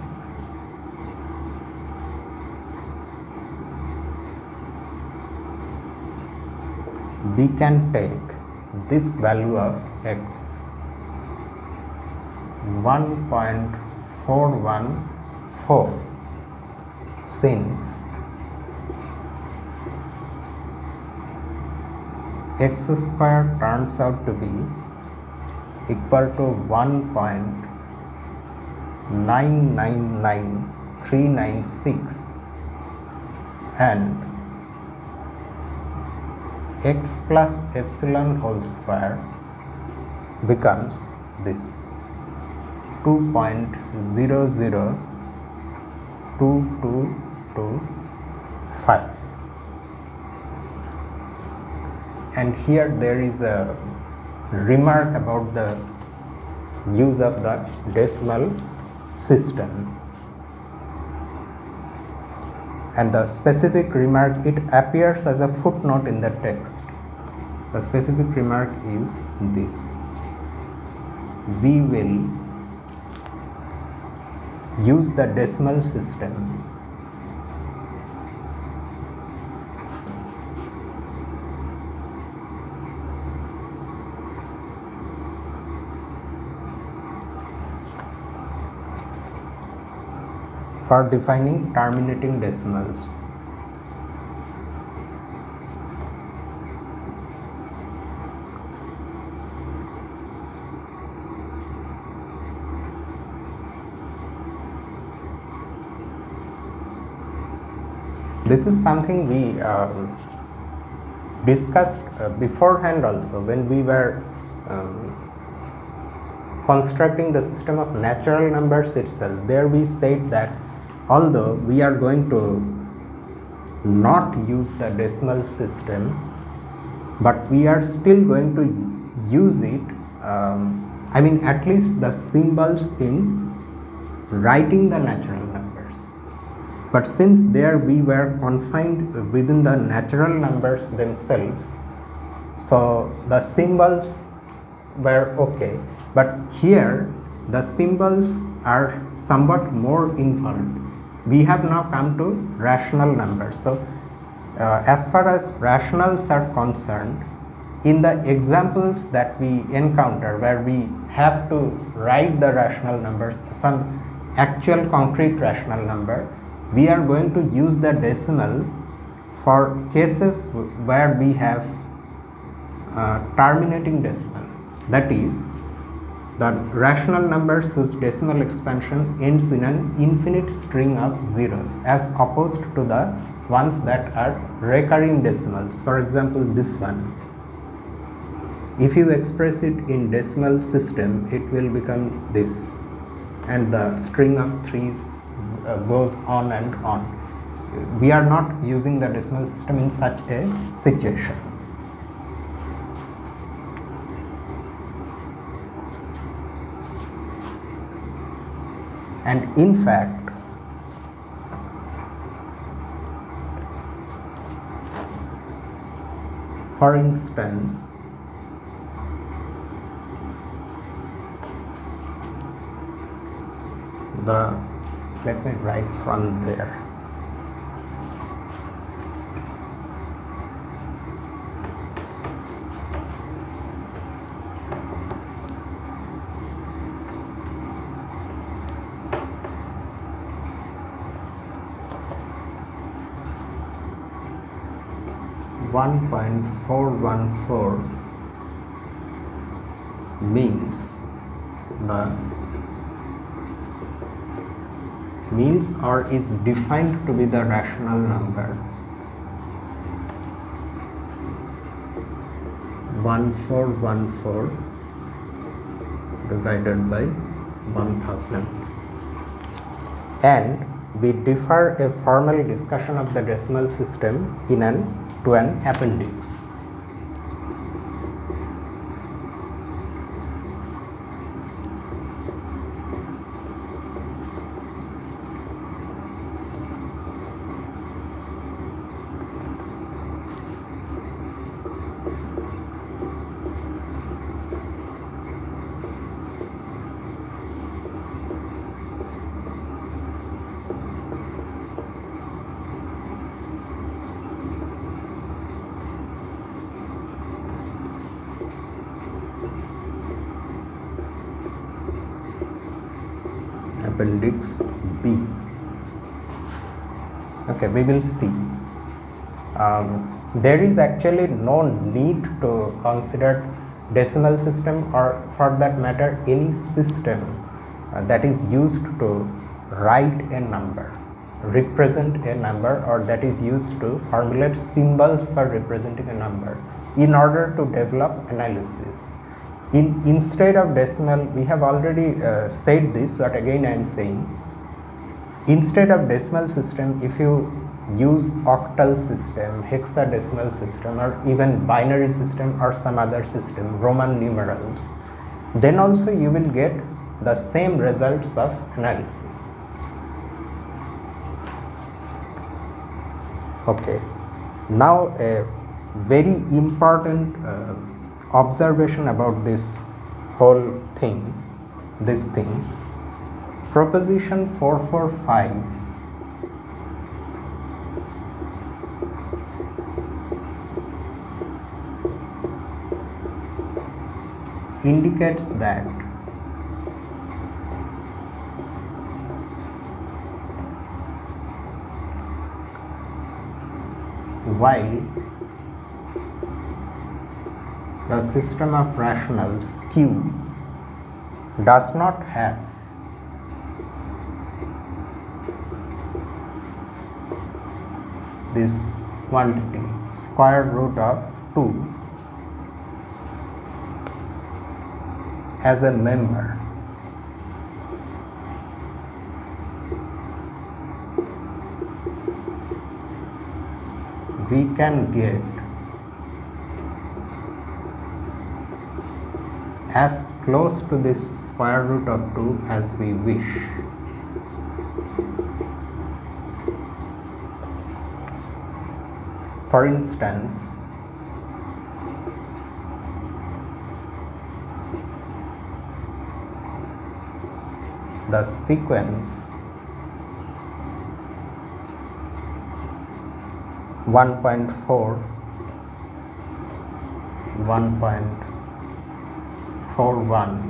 we can take this value of x 1.414, since x square turns out to be equal to 1.999396 and x plus epsilon whole square becomes this 2.0022225, and here there is a remark about the use of the decimal system, and the specific remark, it appears as a footnote in the text. The specific remark is this: we will use the decimal system for defining terminating decimals. This is something we discussed beforehand also when we were constructing the system of natural numbers itself. There we said that although we are going to not use the decimal system, but we are still going to use it, I mean at least the symbols in writing the natural numbers. But since there we were confined within the natural numbers themselves, so the symbols were okay. But here the symbols are somewhat more involved. We have now come to rational numbers. So as far as rationals are concerned, in the examples that we encounter where we have to write the rational numbers, some actual concrete rational number, we are going to use the decimal for cases where we have terminating decimal, that is the rational numbers whose decimal expansion ends in an infinite string of zeros, as opposed to the ones that are recurring decimals. For example, this one, if you express it in decimal system, it will become this, and the string of threes goes on and on. We are not using the decimal system in such a situation. And in fact, for instance, let me write from there. .414 means or is defined to be the rational number 1414 divided by 1000, and we defer a formal discussion of the decimal system to an appendix. Appendix B. Okay, we will see. There is actually no need to consider decimal system, or for that matter any system that is used to write a number. represent a number, or that is used to formulate symbols for representing a number in order to develop analysis. Instead of decimal, we have already said this, but again I am saying, instead of decimal system, if you use octal system, hexadecimal system, or even binary system or some other system, Roman numerals, then also you will get the same results of analysis. Okay, now a very important observation about this whole thing, proposition 445 indicates that while the system of rationals Q does not have this quantity square root of 2 as a member, we can get as close to this square root of 2 as we wish. For instance, the sequence 1.4, 1.41,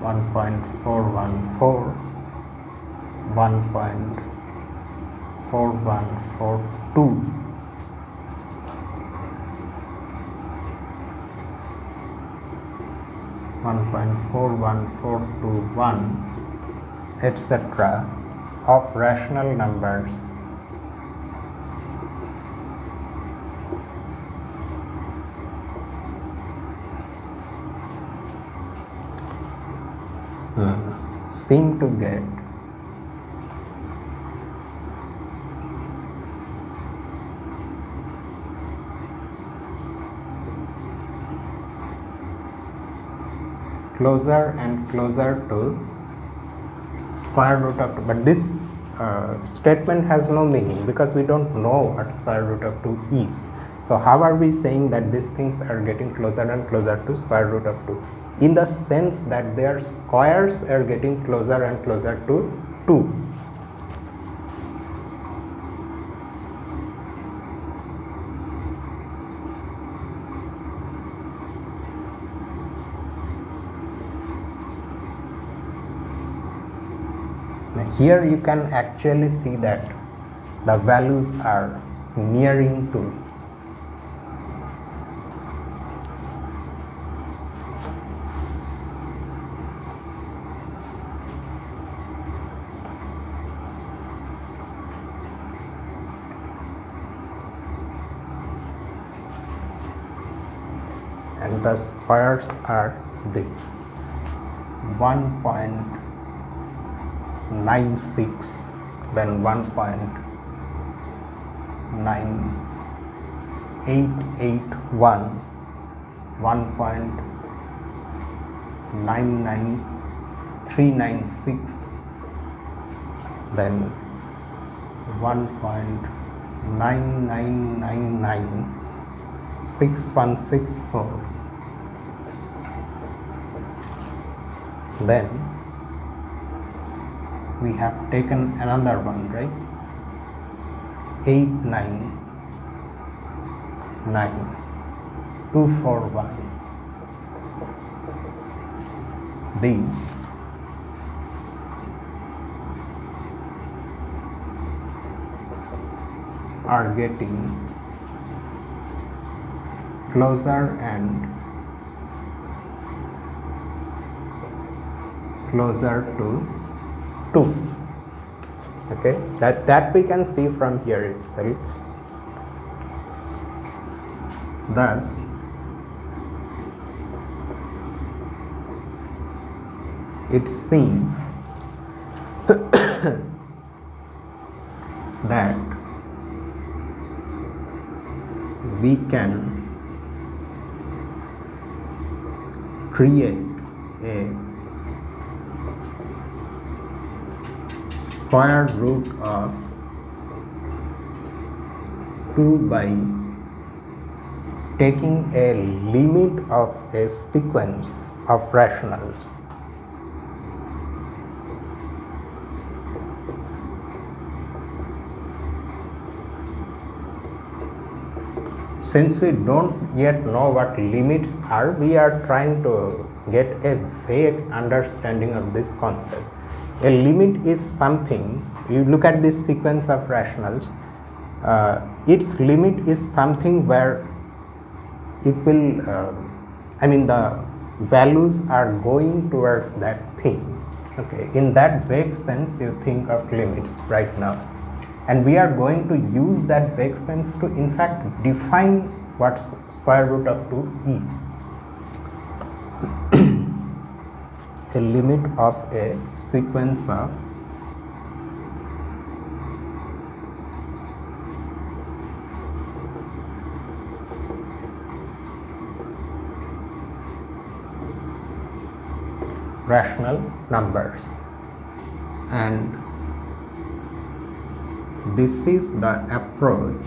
1.414, 1.4142, 1.41421, etc. of rational numbers seem to get closer and closer to square root of 2, but this statement has no meaning because we don't know what square root of 2 is. So how are we saying that these things are getting closer and closer to square root of 2? In the sense that their squares are getting closer and closer to 2. Now here you can actually see that the values are nearing 2. And the squares are this: 1.96, then 1.9881, 1.99396, then 1.99996164. Then we have taken another one, right? 899241. These are getting closer and closer to 2. Okay. Okay, that we can see from here itself. Thus, it seems that we can create a square root of 2 by taking a limit of a sequence of rationals. Since we don't yet know what limits are, we are trying to get a vague understanding of this concept. A limit is something, you look at this sequence of rationals, its limit is something where it will, the values are going towards that thing. Okay, in that vague sense, you think of limits right now. And we are going to use that vague sense to in fact define what square root of 2 is. A limit of a sequence of rational numbers, and this is the approach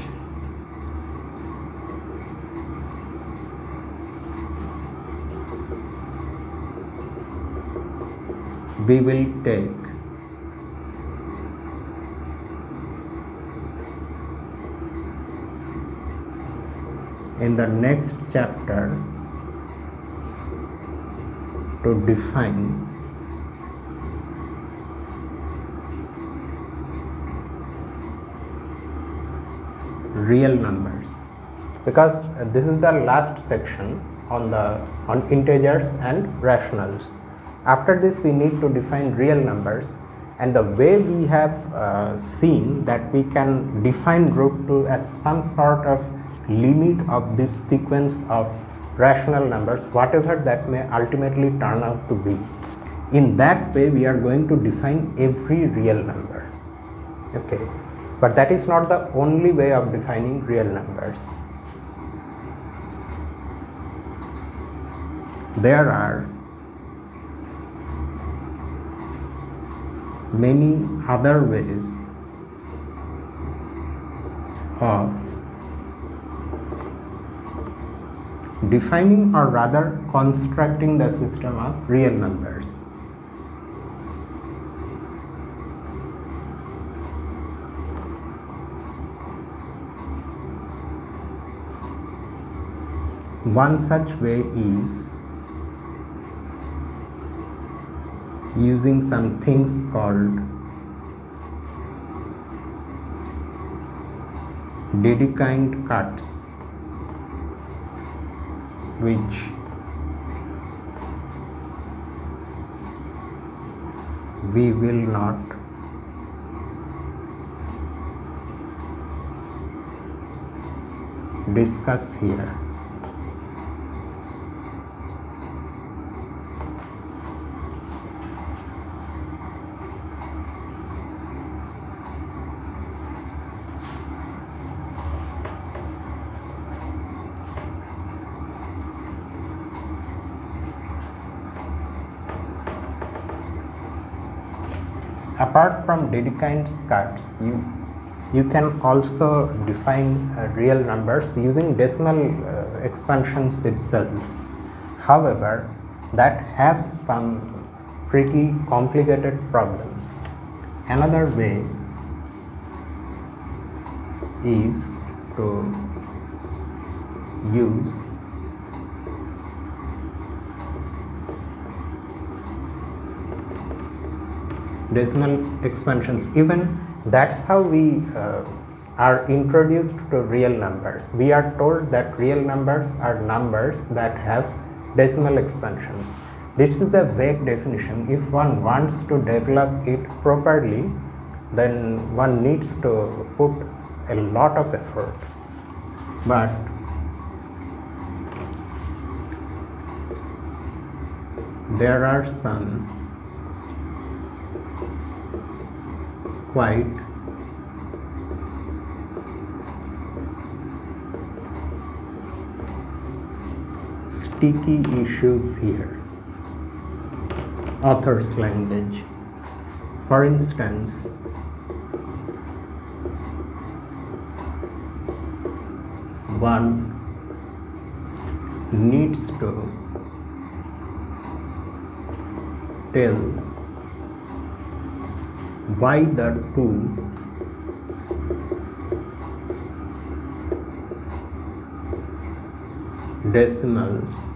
we will take in the next chapter to define real numbers, because this is the last section on integers and rationals. After this, we need to define real numbers, and the way we have seen that we can define root 2 as some sort of limit of this sequence of rational numbers, whatever that may ultimately turn out to be. In that way, we are going to define every real number. Okay, but that is not the only way of defining real numbers. There are many other ways of defining, or rather constructing, the system of real numbers. One such way is using some things called Dedekind cuts, which we will not discuss here. Apart from Dedekind's cuts, you can also define real numbers using decimal expansions itself. However, that has some pretty complicated problems. Another way is to use decimal expansions. Even that's how we are introduced to real numbers. We are told that real numbers are numbers that have decimal expansions. This is a vague definition. If one wants to develop it properly, then one needs to put a lot of effort. But there are some quite sticky issues here. Author's language. For instance, one needs to tell why the two decimals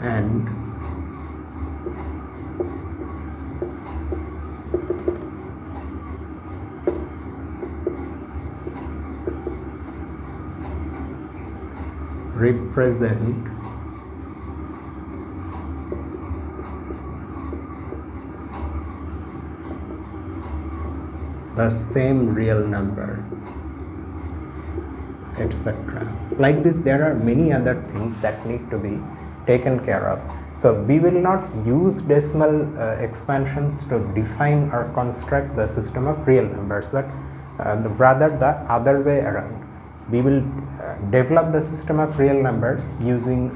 and represent the same real number, etc. Like this, there are many other things that need to be taken care of. So we will not use decimal expansions to define or construct the system of real numbers, but rather the other way around. We will develop the system of real numbers using,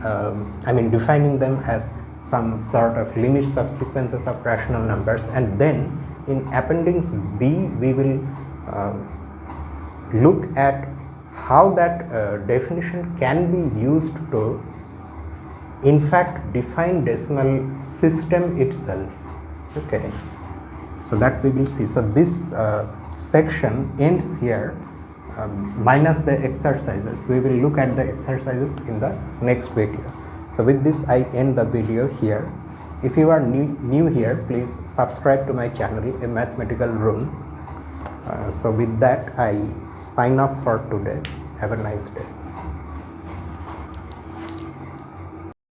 defining them as some sort of linear subsequences of rational numbers, and then in appendix B we will look at how that definition can be used to in fact define decimal system itself. Okay, so that we will see. So this section ends here, minus the exercises. We will look at the exercises in the next video. So with this I end the video here. If you are new here, please subscribe to my channel, A Mathematical Room. So with that I sign off for today. Have a nice day.